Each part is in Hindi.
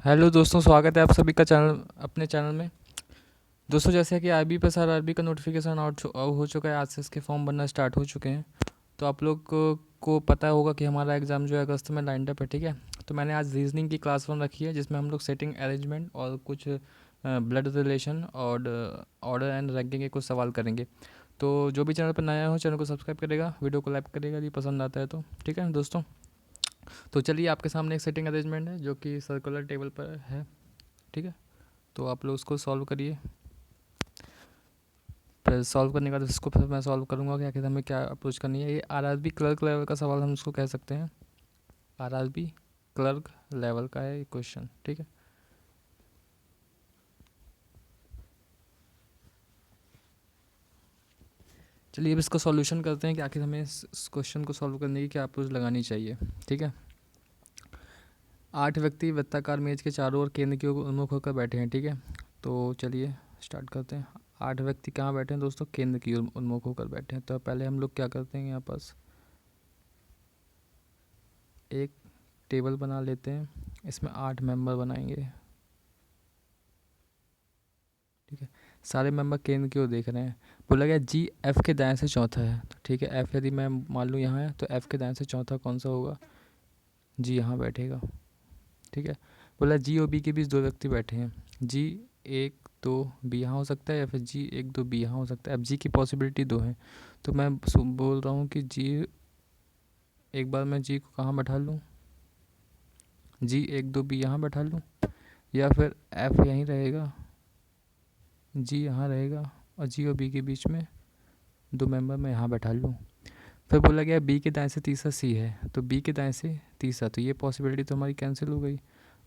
हेलो दोस्तों, स्वागत है आप सभी का अपने चैनल में। दोस्तों, जैसे कि आईबी पर सर आरबी का नोटिफिकेशन आउट हो चुका है। आज से इसके फॉर्म भरना स्टार्ट हो चुके हैं। तो आप लोग को पता होगा कि हमारा एग्ज़ाम जो है अगस्त में लाइंड अप है, ठीक है। तो मैंने आज रीजनिंग की क्लास 1 रखी है, जिसमें हम लोग सेटिंग अरेंजमेंट और कुछ ब्लड रिलेशन और ऑर्डर एंड रैंकिंग के कुछ सवाल करेंगे। तो जो भी चैनल पर नया हो, चैनल को सब्सक्राइब करेगा, वीडियो को लाइक करेगा यदि पसंद आता है तो, ठीक है दोस्तों। तो चलिए, आपके सामने एक सेटिंग अरेंजमेंट है जो कि सर्कुलर टेबल पर है, ठीक है। तो आप लोग उसको सॉल्व करिए। फिर सॉल्व करने के बाद इसको फिर मैं सॉल्व करूँगा कि आखिर हमें क्या अप्रोच करनी है। ये आरआरबी क्लर्क लेवल का सवाल हम इसको कह सकते हैं। आरआरबी क्लर्क लेवल का है ये क्वेश्चन, ठीक है। चलिए अब इसका सॉल्यूशन करते हैं कि आखिर हमें इस क्वेश्चन को सॉल्व करने की क्या अप्रोच लगानी चाहिए, ठीक है। 8 व्यक्ति वृत्ताकार मेज के चारों ओर केंद्र की ओर उन्मुख होकर बैठे हैं, ठीक है। तो चलिए स्टार्ट करते हैं। 8 व्यक्ति कहाँ बैठे हैं दोस्तों? केंद्र की ओर उन्मुख होकर बैठे हैं। तो पहले हम लोग क्या करते हैं, यहाँ पास एक टेबल बना लेते हैं। इसमें 8 मेंबर बनाएंगे, ठीक है। सारे मेंबर केंद्र की ओर देख रहे हैं। बोला गया जी एफ के दाएं से चौथा है, तो ठीक है। एफ यदि मैं मान लूँ यहाँ है, तो एफ के दाएं से चौथा कौन सा होगा? जी यहाँ बैठेगा, ठीक है। बोला जी और बी के बीच 2 व्यक्ति बैठे हैं। जी 1 2 बी यहाँ हो सकता है, या फिर जी 1 2 बी यहाँ हो सकता है। अब जी की पॉसिबिलिटी 2 है, तो मैं बोल रहा हूँ कि जी, एक बार मैं जी को कहाँ बैठा लूँ? जी 1 2 बी यहाँ बैठा लूँ, या फिर एफ यहीं रहेगा, जी यहाँ रहेगा, और जी और बी के बीच में 2 मेंबर मैं यहाँ बैठा लूँ। फिर बोला गया बी के दाएं से तीसरा सी है, तो बी के दाएं से तीसरा, तो ये पॉसिबिलिटी तो हमारी कैंसिल हो गई।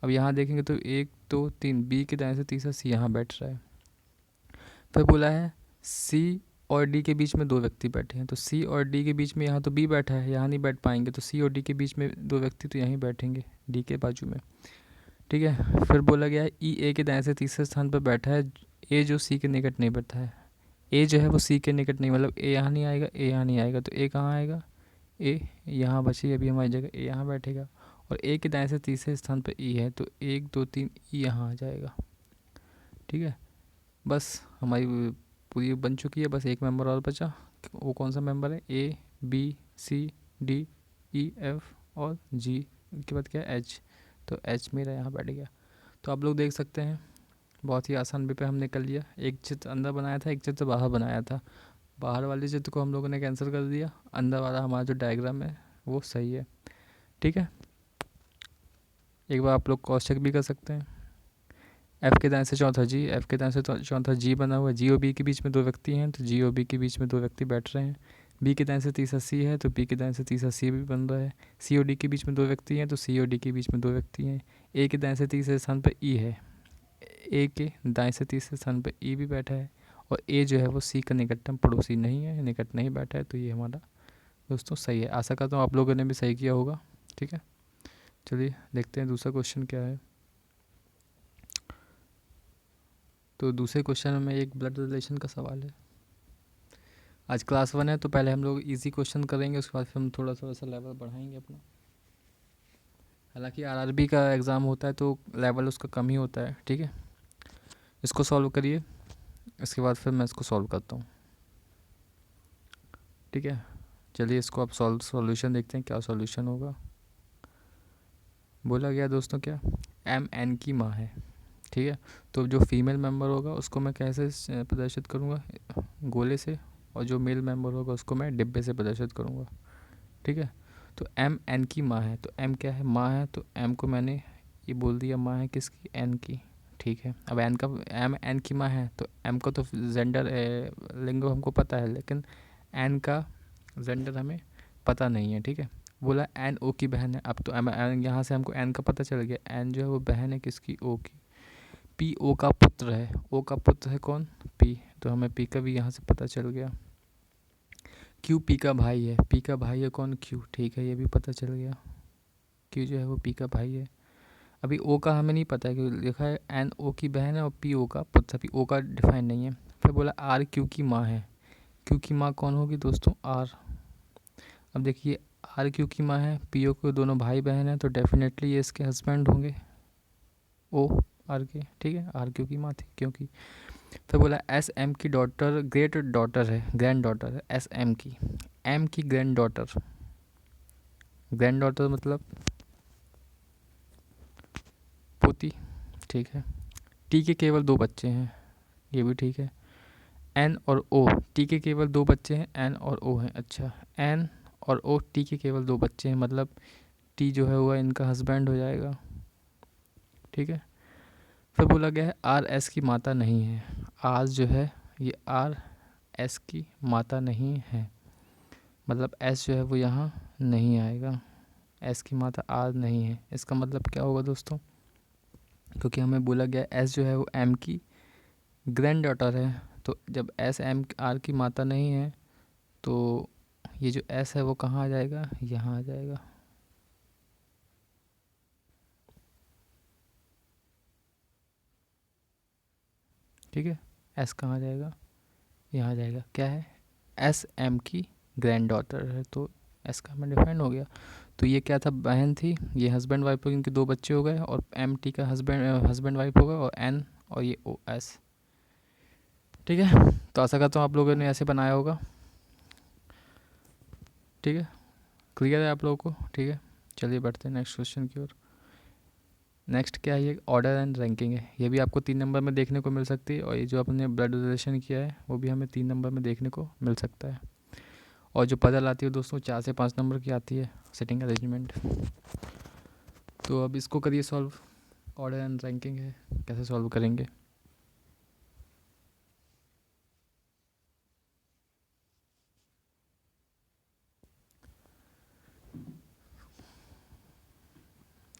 अब यहाँ देखेंगे तो 1 2 3, बी के दाएं से तीसरा सी यहाँ बैठ रहा है। फिर बोला है सी और डी के बीच में 2 व्यक्ति बैठे हैं, तो सी और डी के बीच में यहाँ तो बी बैठा है, यहाँ नहीं बैठ पाएंगे, तो सी और डी के बीच में 2 व्यक्ति तो यहीं बैठेंगे, डी के बाजू में, ठीक है। फिर बोला गया है ई ए के दाएं से तीसरे स्थान पर बैठा है। ए जो सी के निकट नहीं बैठा है, ए जो है वो सी के निकट नहीं, मतलब ए यहाँ नहीं आएगा, ए यहाँ नहीं आएगा, तो ए कहाँ आएगा? ए यहाँ बची अभी हमारी जगह, ए यहाँ बैठेगा। और ए के दाएं से तीसरे स्थान पर ई है, तो 1 2 3 ई यहाँ आ जाएगा, ठीक है। बस हमारी पूरी बन चुकी है। बस एक मेंबर और बचा। वो कौन सा मेंबर है? A B C D E F और जी के बाद क्या है? एच। तो एच मेरा यहाँ बैठ गया। तो आप लोग देख सकते हैं, बहुत ही आसान वे पे हमने कर लिया। एक चित्र अंदर बनाया था, एक चित्र बाहर बनाया था। बाहर वाले चित्र को हम लोगों ने कैंसिल कर दिया, अंदर वाला हमारा जो डायग्राम है वो सही है, ठीक है। एक बार आप लोग क्रॉस चेक भी कर सकते हैं। एफ के दाएं से चौथा जी, एफ के दाएं से चौथा जी बना हुआ है। जी और बी के बीच में 2 व्यक्ति हैं, तो जी और बी के बीच में 2 व्यक्ति बैठ रहे हैं। बी के दाएं से तीसरा सी है, तो बी के दाएं से तीसरा सी भी बन रहा है। सी और डी के बीच में 2 व्यक्ति हैं, तो सी और डी के बीच में 2 व्यक्ति हैं। ए के दाएं से तीसरे स्थान पर ई है, ए के दाएं से तीसरे स्थान पर ई भी बैठा है। और ए जो है वो सी का निकटतम पड़ोसी नहीं है, निकट नहीं बैठा है, तो ये हमारा दोस्तों सही है। आशा करता हूँ आप लोगों ने भी सही किया होगा, ठीक है। चलिए देखते हैं दूसरा क्वेश्चन क्या है। तो दूसरे क्वेश्चन में एक ब्लड रिलेशन का सवाल है। आज क्लास 1 है, तो पहले हम लोग इजी क्वेश्चन करेंगे, उसके बाद फिर हम थोड़ा थोड़ा सा लेवल बढ़ाएंगे अपना। हालांकि आरआरबी का एग्ज़ाम होता है तो लेवल उसका कम ही होता है, ठीक है। इसको सॉल्व करिए, इसके बाद फिर मैं इसको सॉल्व करता हूँ, ठीक है। चलिए इसको आप सॉल्यूशन देखते हैं, क्या सॉल्यूशन होगा। बोला गया दोस्तों क्या, एम एन की माँ है, ठीक है। तो जो फीमेल मेंबर होगा उसको मैं कैसे प्रदर्शित करूँगा? गोले से। और जो मेल मेंबर होगा उसको मैं डिब्बे से प्रदर्शित करूँगा, ठीक है। तो एम एन की माँ है, तो एम क्या है? माँ है, तो एम को मैंने ये बोल दिया माँ है किसकी? एन की, ठीक है। अब एन का, एम एन की माँ है, तो एम का तो जेंडर लिंग हमको पता है, लेकिन एन का जेंडर हमें पता नहीं है, ठीक है। बोला एन ओ की बहन है। अब तो यहाँ से हमको एन का पता चल गया, एन जो है वो बहन है किसकी? ओ की। पी ओ का पुत्र है, ओ का पुत्र है कौन? पी, तो हमें पी का भी यहाँ से पता चल गया। क्यू पी का भाई है, पी का भाई है कौन? क्यू, ठीक है, ये भी पता चल गया। क्यू जो है वो पी का भाई है। अभी ओ का हमें नहीं पता है, क्योंकि लिखा है एन ओ की बहन है और पी ओ का पुत्र, अभी ओ का डिफाइन नहीं है। फिर बोला आर क्यू की माँ है। क्यू की माँ कौन होगी दोस्तों? आर। अब देखिए, आर क्यू की माँ है, पी ओ के दोनों भाई बहन हैं, तो डेफिनेटली ये इसके हस्बैंड होंगे। ओ आर के, ठीक है, आर क्यों की माँ थी क्योंकि। फिर बोला एस एम की डॉटर ग्रेट डॉटर है, ग्रैंड डॉटर है, एस एम की ग्रैंड डॉटर, ग्रैंड डॉटर मतलब पोती, ठीक है। टी के केवल 2 बच्चे हैं, ये भी ठीक है। एन और ओ, टी के केवल 2 बच्चे हैं, एन और ओ हैं, अच्छा। एन और ओ, टी के केवल 2 बच्चे हैं, मतलब टी जो है वो इनका हस्बैंड हो जाएगा, ठीक है। फिर बोला गया है आर एस की माता नहीं है, आर जो है ये आर एस की माता नहीं है, मतलब एस जो है वो यहाँ नहीं आएगा, एस की माता आर नहीं है। इसका मतलब क्या होगा दोस्तों, क्योंकि हमें बोला गया एस जो है वो एम की ग्रैंड डॉटर है, तो जब एस एम आर की माता नहीं है तो ये जो एस है वो कहाँ आ जाएगा, यहाँ आ जाएगा, ठीक है। एस कहाँ आ जाएगा, यहाँ आ जाएगा, क्या है, एस एम की ग्रैंड डॉटर है, तो एस का हमें डिफाइन हो गया। तो ये क्या था, बहन थी, ये हस्बैंड वाइफ हो गई, इनके 2 बच्चे हो गए, और एम टी का हस्बैंड वाइफ होगा, और एन और ये ओ एस, ठीक है। तो आशा करता हूँ आप लोगों ने ऐसे बनाया होगा, ठीक है, क्लियर है आप लोगों को, ठीक है। चलिए बढ़ते हैं नेक्स्ट क्वेश्चन की ओर। नेक्स्ट क्या है, ये ऑर्डर एंड रैंकिंग है, ये भी आपको 3 नंबर में देखने को मिल सकती है, और ये जो अपने ब्लड रिलेशन किया है वो भी हमें 3 नंबर में देखने को मिल सकता है। और जो पजल आती है दोस्तों 4 से 5 नंबर की आती है, सिटिंग अरेंजमेंट। तो अब इसको करिए सॉल्व, ऑर्डर एंड रैंकिंग है, कैसे सॉल्व करेंगे।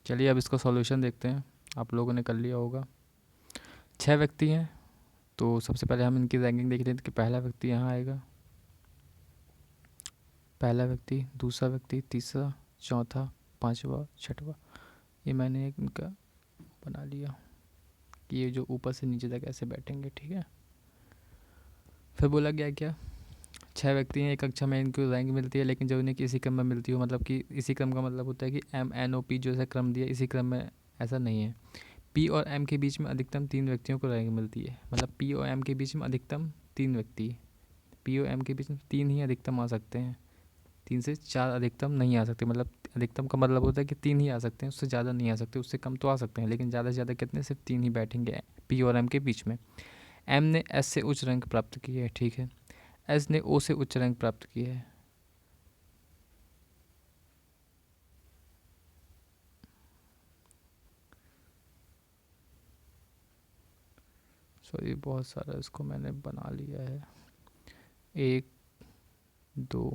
चलिए अब इसका सॉल्यूशन देखते हैं, आप लोगों ने कर लिया होगा। 6 व्यक्ति हैं, तो सबसे पहले हम इनकी रैंकिंग देख रहे थे कि पहला व्यक्ति यहाँ आएगा, पहला व्यक्ति, दूसरा व्यक्ति, तीसरा, चौथा, पांचवा, छठवा। ये मैंने एक इनका बना लिया कि ये जो ऊपर से नीचे तक ऐसे बैठेंगे, ठीक है। फिर बोला गया क्या, 6 व्यक्ति हैं, एक कक्षा में इनको रैंक मिलती है, लेकिन जब इन्हें किसी क्रम में मिलती हो, मतलब कि इसी क्रम का मतलब होता है कि एम एन ओ पी जो ऐसा क्रम दिया इसी क्रम में, ऐसा नहीं है। पी और एम के बीच में अधिकतम 3 व्यक्तियों को रैंक मिलती है, मतलब पी और एम के बीच में अधिकतम 3 व्यक्ति, पी और एम के बीच में 3 ही अधिकतम आ सकते हैं, 3 से 4 अधिकतम नहीं आ सकते, मतलब अधिकतम का मतलब होता है कि 3 ही आ सकते हैं, उससे ज़्यादा नहीं आ सकते, उससे कम तो आ सकते हैं, लेकिन ज़्यादा से ज़्यादा कितने, सिर्फ 3 ही बैठेंगे पी और एम के बीच में। एम ने एस से उच्च रैंक प्राप्त की है, ठीक है, एस ने ओ से उच्च रैंक प्राप्त की है, सॉरी बहुत सारा इसको मैंने बना लिया है, 1 2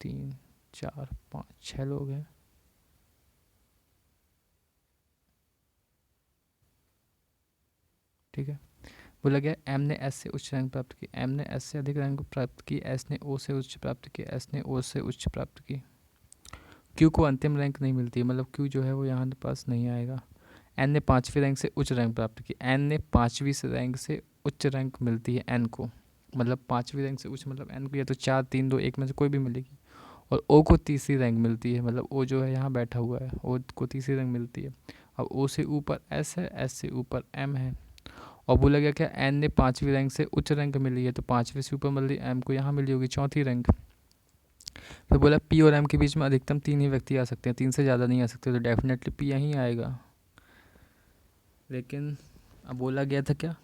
3 4 5 6 लोग हैं, ठीक है। बोला गया एम ने एस से उच्च रैंक प्राप्त की, एम ने एस से अधिक रैंक प्राप्त की, एस ने ओ से उच्च प्राप्त की, एस ने ओ से उच्च प्राप्त की। क्यू को अंतिम रैंक नहीं मिलती, मतलब क्यू जो है वो यहाँ पास नहीं आएगा। एन ने 5वीं रैंक से उच्च रैंक प्राप्त की, एन ने 5वीं से रैंक से उच्च रैंक मिलती है एन को, मतलब 5वीं रैंक से उच्च मतलब एन को या तो 4 3 2 1 में से कोई भी मिलेगी। और ओ को तीसरी रैंक मिलती है, मतलब ओ जो है यहाँ बैठा हुआ है, ओ को तीसरी रैंक मिलती है। अब ओ से ऊपर एस है, एस से ऊपर एम है, और बोला गया क्या, एन ने 5वीं रैंक से उच्च रैंक मिली है, तो 5वीं से ऊपर मिली, एम को यहाँ मिली होगी 4थी रैंक। फिर बोला पी और एम के बीच में अधिकतम 3 ही व्यक्ति आ सकते हैं, 3 से ज़्यादा नहीं आ सकते, तो डेफिनेटली पी यहीं आएगा। लेकिन अब बोला गया था क्या,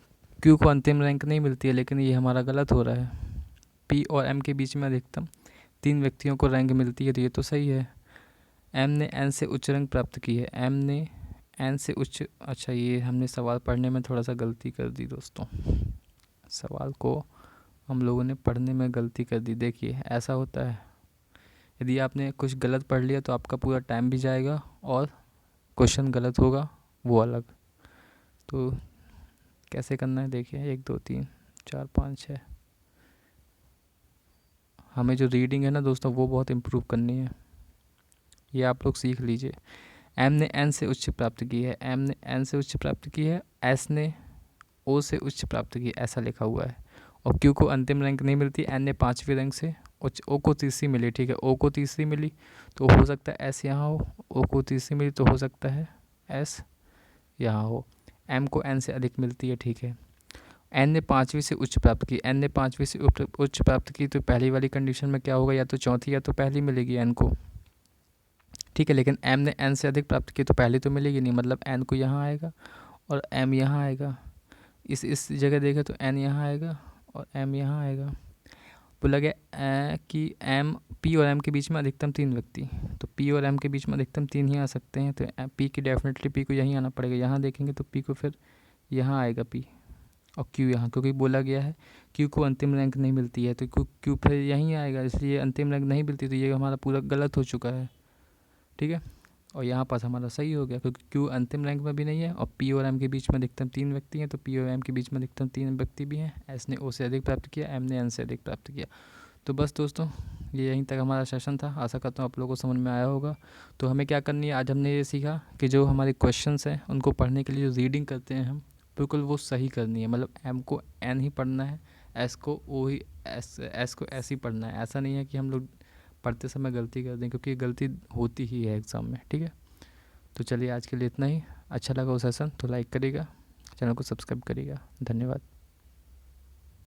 क्यू को अंतिम रैंक नहीं मिलती है, लेकिन ये हमारा गलत हो रहा है, पी और एम के बीच में अधिकतम 3 व्यक्तियों को रैंक मिलती है, तो ये तो सही है। एम ने एन से उच्च रैंक प्राप्त की है, एम ने एन से उच्च, अच्छा ये हमने सवाल पढ़ने में थोड़ा सा गलती कर दी दोस्तों, सवाल को हम लोगों ने पढ़ने में गलती कर दी। देखिए ऐसा होता है, यदि आपने कुछ गलत पढ़ लिया तो आपका पूरा टाइम भी जाएगा, और क्वेश्चन गलत होगा वो अलग। तो कैसे करना है, देखिए 1 2 3 4 5 6, हमें जो रीडिंग है ना दोस्तों वो बहुत इम्प्रूव करनी है, ये आप लोग सीख लीजिए। एम ने एन से उच्च प्राप्त की है, एम ने एन से उच्च प्राप्त की है, एस ने ओ से उच्च प्राप्त की, ऐसा लिखा हुआ है। और क्यू को अंतिम रैंक नहीं मिलती, एन ने 5वीं रैंक से उच्च, ओ को तीसरी मिली, ठीक है, ओ को तीसरी मिली तो हो सकता है एस यहाँ हो, ओ को तीसरी मिली तो हो सकता है एस यहाँ हो। एम को एन से अधिक मिलती है, ठीक है। एन ने 5वीं से उच्च प्राप्त की, एन ने 5वीं से उच्च प्राप्त की, तो पहली वाली कंडीशन में क्या होगा, या तो चौथी या तो पहली मिलेगी एन को, ठीक है। लेकिन एम ने एन से अधिक प्राप्त की तो पहली तो मिलेगी नहीं, मतलब एन को यहाँ आएगा और एम यहाँ आएगा। इस जगह देखें तो एन यहाँ आएगा और एम यहाँ आएगा। बोला गया कि एम पी और एम के बीच में अधिकतम 3 व्यक्ति, तो पी और एम के बीच में अधिकतम 3 ही आ सकते हैं, तो पी की डेफिनेटली पी को यहीं आना पड़ेगा। यहाँ देखेंगे तो पी को फिर यहाँ आएगा पी, और क्यू यहाँ, क्योंकि बोला गया है क्यू को अंतिम रैंक नहीं मिलती है, तो क्यू फिर यहीं आएगा, इसलिए अंतिम रैंक नहीं मिलती, तो ये हमारा पूरा गलत हो चुका है, ठीक है। और यहाँ पास हमारा सही हो गया, क्योंकि क्यू अंतिम रैंक में भी नहीं है और पी और एम के बीच में अधिकतम 3 व्यक्ति हैं, तो पी और एम के बीच में अधिकतम 3 व्यक्ति भी हैं। एस ने ओ से अधिक प्राप्त किया, एम ने एन से अधिक प्राप्त किया। तो बस दोस्तों, ये यहीं तक हमारा सेशन था। आशा करता हूँ आप लोगों को समझ में आया होगा। तो हमें क्या करनी है, आज हमने ये सीखा कि जो हमारे क्वेश्चंस हैं उनको पढ़ने के लिए जो रीडिंग करते हैं हम, बिल्कुल वो सही करनी है। मतलब एम को एन ही पढ़ना है, एस को ओ ही, एस को एस ही पढ़ना है। ऐसा नहीं है कि हम लोग पढ़ते समय गलती कर दें, क्योंकि गलती होती ही है एग्ज़ाम में, ठीक है। तो चलिए आज के लिए इतना ही। अच्छा लगा वो सेशन तो लाइक करिएगा, चैनल को सब्सक्राइब करिएगा। धन्यवाद।